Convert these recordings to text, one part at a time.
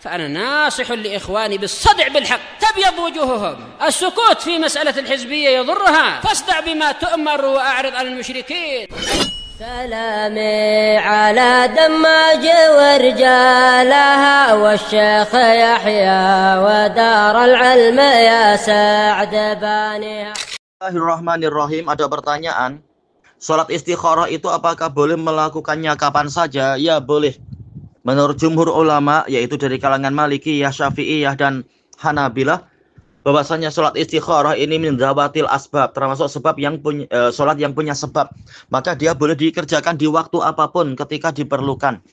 فأنا ناصح لإخواني بالصدع بالحق تبيض وجوههم. السكوت في مسألة الحزبية يضرها، فاصدع بما تؤمر وأعرض عن المشركين. سلامي على دماج ورجالها والشيخ يحيى ودار العلم يا سعد بانيها. Bismillahirrahmanirrahim. Ada pertanyaan, sholat istikharah itu apakah boleh melakukannya kapan saja? Ya, boleh. Menurut jumhur ulama, yaitu dari kalangan Malikiyah, Syafi'iyah, dan Hanabilah, bahwasanya sholat istikharah ini min zawatil asbab, termasuk sebab yang punya sholat yang punya sebab, maka dia boleh dikerjakan di waktu apapun ketika diperlukan,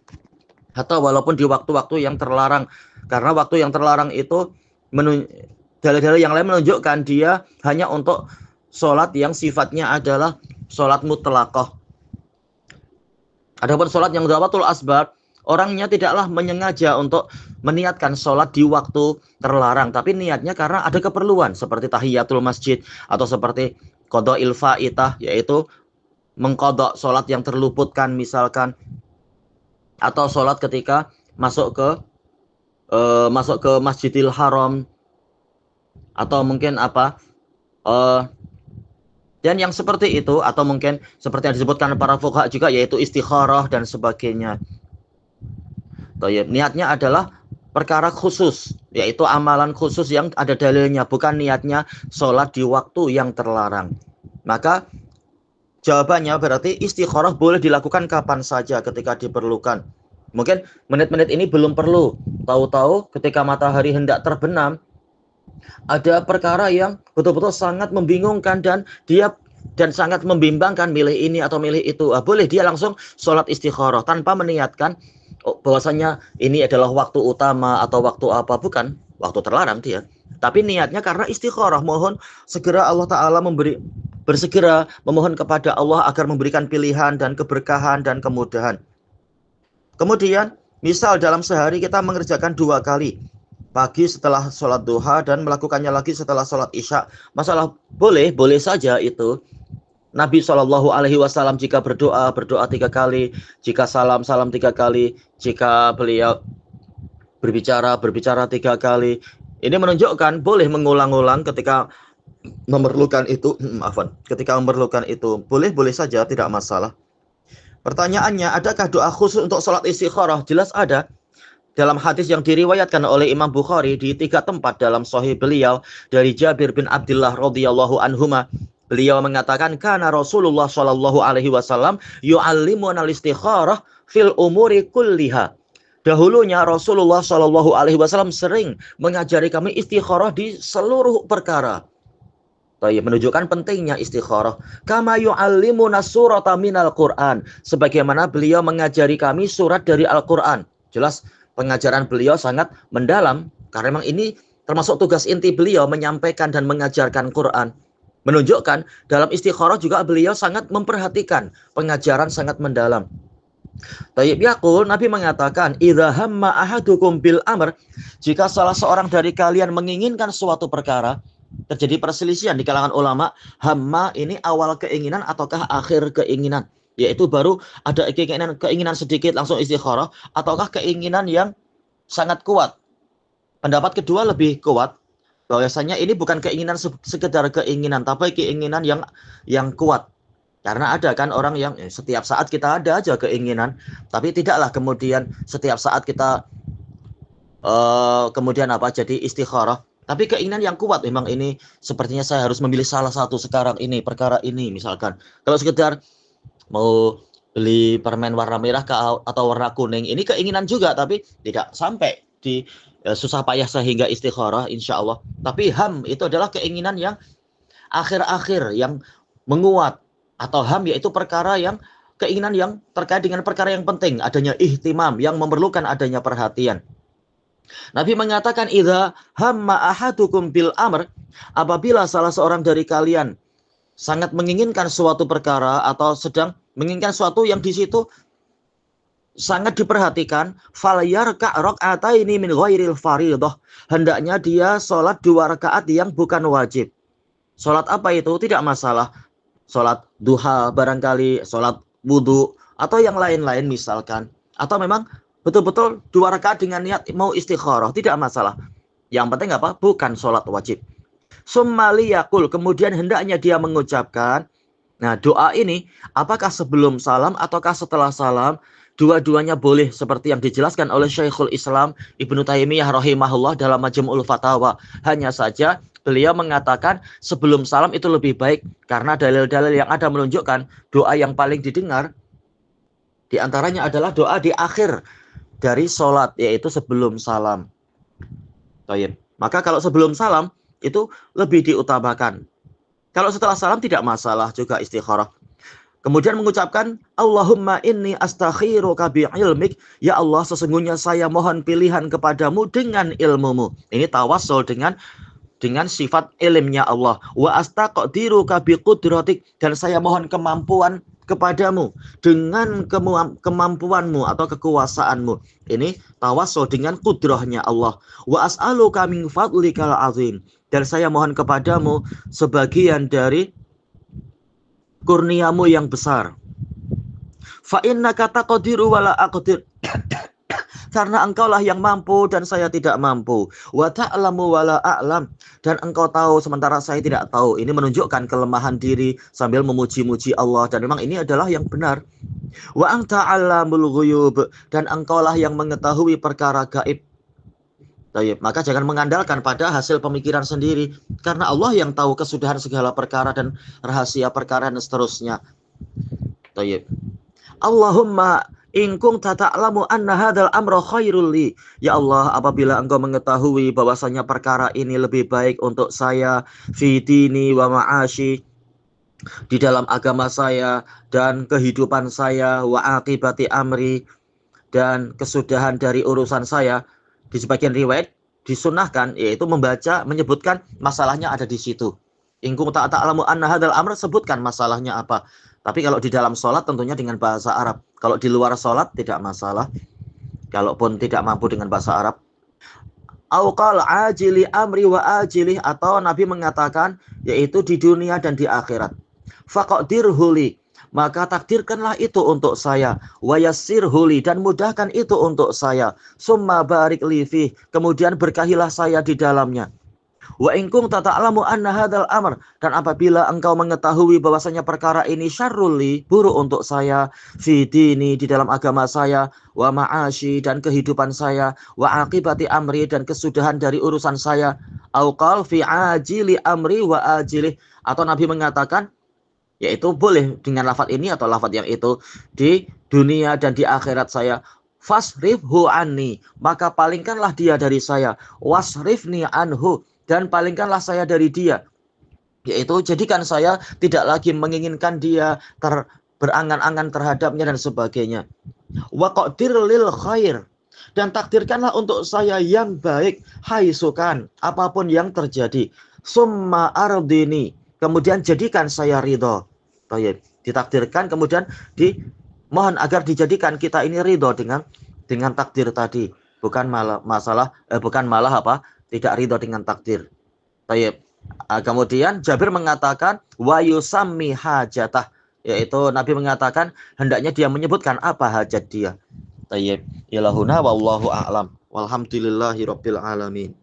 atau walaupun di waktu-waktu yang terlarang, karena waktu yang terlarang itu dalil-dalil yang lain menunjukkan dia hanya untuk sholat yang sifatnya adalah sholat mutlaqah. Adapun sholat yang zawatul asbab, orangnya tidaklah menyengaja untuk meniatkan sholat di waktu terlarang, tapi niatnya karena ada keperluan, seperti tahiyatul masjid, atau seperti qada'il fa'itah, yaitu mengqadha sholat yang terluputkan misalkan, atau sholat ketika masuk ke Masjidil Haram, atau mungkin dan yang seperti itu, atau mungkin seperti yang disebutkan para fuqaha juga, yaitu istikharah dan sebagainya. Niatnya adalah perkara khusus, yaitu amalan khusus yang ada dalilnya, bukan niatnya sholat di waktu yang terlarang. Maka jawabannya berarti istikharah boleh dilakukan kapan saja ketika diperlukan. Mungkin menit-menit ini belum perlu, tahu-tahu ketika matahari hendak terbenam, ada perkara yang betul-betul sangat membingungkan dan sangat membimbangkan, milih ini atau milih itu. Boleh dia langsung sholat istikharah tanpa meniatkan bahwasanya ini adalah waktu utama atau waktu apa, bukan waktu terlarang dia. Tapi niatnya karena istikharah, mohon segera Allah Ta'ala bersegera memohon kepada Allah agar memberikan pilihan dan keberkahan dan kemudahan. Kemudian misal dalam sehari kita mengerjakan 2 kali, pagi setelah sholat duha dan melakukannya lagi setelah sholat isya. Masalah boleh saja itu. Nabi SAW jika berdoa 3 kali, jika salam 3 kali, jika beliau berbicara 3 kali. Ini menunjukkan boleh mengulang-ulang ketika memerlukan itu. Ketika memerlukan itu boleh saja, tidak masalah. Pertanyaannya, adakah doa khusus untuk sholat istikharah? Jelas ada. Dalam hadis yang diriwayatkan oleh Imam Bukhari di 3 tempat dalam sahih beliau dari Jabir bin Abdullah radhiyallahu anhuma, beliau mengatakan, kana Rasulullah sallallahu alaihi wasallam yu'allimuna al-istikharah fil umuri kulliha. Dahulunya Rasulullah sallallahu alaihi wasallam sering mengajari kami istikharah di seluruh perkara. Menunjukkan pentingnya istikharah. Kama yu'allimuna surata minal Qur'an, sebagaimana beliau mengajari kami surat dari Al-Qur'an. Jelas pengajaran beliau sangat mendalam, karena memang ini termasuk tugas inti beliau, menyampaikan dan mengajarkan Quran. Menunjukkan dalam istikharah juga beliau sangat memperhatikan, pengajaran sangat mendalam. Yaqul, Nabi mengatakan, idza hamma ahadukum bil amr, jika salah seorang dari kalian menginginkan suatu perkara. Terjadi perselisihan di kalangan ulama, hamma ini awal keinginan ataukah akhir keinginan, yaitu baru ada keinginan sedikit langsung istikharah, ataukah keinginan yang sangat kuat. Pendapat kedua lebih kuat, bahwasanya ini bukan keinginan sekedar keinginan, tapi keinginan yang kuat. Karena ada kan orang yang setiap saat kita ada aja keinginan, tapi tidaklah kemudian setiap saat kita jadi istikharah. Tapi keinginan yang kuat, memang ini sepertinya saya harus memilih salah satu sekarang ini, perkara ini misalkan. Kalau sekedar mau beli permen warna merah atau warna kuning, ini keinginan juga, tapi tidak sampai di susah payah sehingga istikharah insya Allah. Tapi ham itu adalah keinginan yang akhir-akhir, yang menguat. Atau ham yaitu keinginan yang terkait dengan perkara yang penting, adanya ihtimam, yang memerlukan adanya perhatian. Nabi mengatakan, idza hamma ahadukum bil amr, apabila salah seorang dari kalian sangat menginginkan suatu perkara atau sedang menginginkan suatu yang di situ sangat diperhatikan, falyarka rak'ataini min ghairil fardhah, hendaknya dia sholat 2 rakaat yang bukan wajib. Sholat apa itu? Tidak masalah. Sholat duha barangkali, sholat wudu, atau yang lain-lain misalkan. Atau memang betul-betul 2 rakaat dengan niat mau istikharah, tidak masalah. Yang penting apa? Bukan sholat wajib. Summa liyaqul, kemudian hendaknya dia mengucapkan. Nah, doa ini apakah sebelum salam ataukah setelah salam? Dua-duanya boleh seperti yang dijelaskan oleh Syekhul Islam Ibnu Taimiyah rahimahullah dalam Majmu'ul Fatawa. Hanya saja beliau mengatakan sebelum salam itu lebih baik karena dalil-dalil yang ada menunjukkan doa yang paling didengar di antaranya adalah doa di akhir dari sholat, yaitu sebelum salam. Baik. Maka kalau sebelum salam itu lebih diutamakan. Kalau setelah salam tidak masalah juga istikharah. Kemudian mengucapkan Allahumma inni astakhiruka bi'ilmik. Ya Allah, sesungguhnya saya mohon pilihan kepadamu dengan ilmumu. Ini tawassul dengan sifat ilmnya Allah. Wa astaqdiruka biqudratik, dan saya mohon kemampuan kepadamu dengan kemampuanmu atau kekuasaanmu. Ini tawassul dengan kudrahnya Allah. Wa as'aluka min fadlikal azim, dan saya mohon kepadamu sebagian dari kurniamu yang besar. Fa innaka taqdiru wala aqdir, karena engkaulah yang mampu dan saya tidak mampu. Wa ta'lamu wala a'lam, dan engkau tahu sementara saya tidak tahu. Ini menunjukkan kelemahan diri sambil memuji-muji Allah, dan memang ini adalah yang benar. Wa anta 'allamul ghuyub, dan engkaulah yang mengetahui perkara gaib. Baik, maka jangan mengandalkan pada hasil pemikiran sendiri, karena Allah yang tahu kesudahan segala perkara dan rahasia perkara dan seterusnya. Baik. Allahumma in kunta ta'lamu anna hadzal amra khairul li. Ya Allah, apabila engkau mengetahui bahwasanya perkara ini lebih baik untuk saya fi dini wa ma'ashi, di dalam agama saya dan kehidupan saya, wa aqibati amri, dan kesudahan dari urusan saya. Di sebagian riwayat disunahkan, yaitu menyebutkan masalahnya ada di situ. In kunta ta'lamu anna hadzal amra, sebutkan masalahnya apa. Tapi kalau di dalam sholat tentunya dengan bahasa Arab. Kalau di luar sholat tidak masalah. Kalaupun tidak mampu dengan bahasa Arab. Auqal ajili amri wa ajilih, atau Nabi mengatakan yaitu di dunia dan di akhirat. Faqdirhu li, maka takdirkanlah itu untuk saya. Wa yassirhu li, dan mudahkan itu untuk saya. Summa barik li fih, kemudian berkahilah saya di dalamnya. Wa in kunta ta'lamu anna hadzal amr, dan apabila engkau mengetahui bahwasanya perkara ini syarrul li, buruk untuk saya, fi dini, di dalam agama saya, wa ma'ashi, dan kehidupan saya, wa aqibati amri, dan kesudahan dari urusan saya, auqal fi ajili amri wa ajilih, atau Nabi mengatakan yaitu boleh dengan lafaz ini atau lafaz yang itu, di dunia dan di akhirat saya. Fasrifhu anni, maka palingkanlah dia dari saya. Wasrifni anhu, dan palingkanlah saya dari dia. Yaitu jadikan saya tidak lagi menginginkan dia, berangan-angan terhadapnya dan sebagainya. Wa qaddir lil khair, dan takdirkanlah untuk saya yang baik, haisukan, apapun yang terjadi. Summa ardini, kemudian jadikan saya ridho. Baik, ditakdirkan kemudian dimohon agar dijadikan kita ini ridho dengan takdir tadi, bukan malah apa? Tidak ridho dengan takdir. Baik. Kemudian Jabir mengatakan wa yusammi hajatah, yaitu Nabi mengatakan hendaknya dia menyebutkan apa hajat dia. Baik. Ilahuna wallahu a'lam. Walhamdulillahirabbil alamin.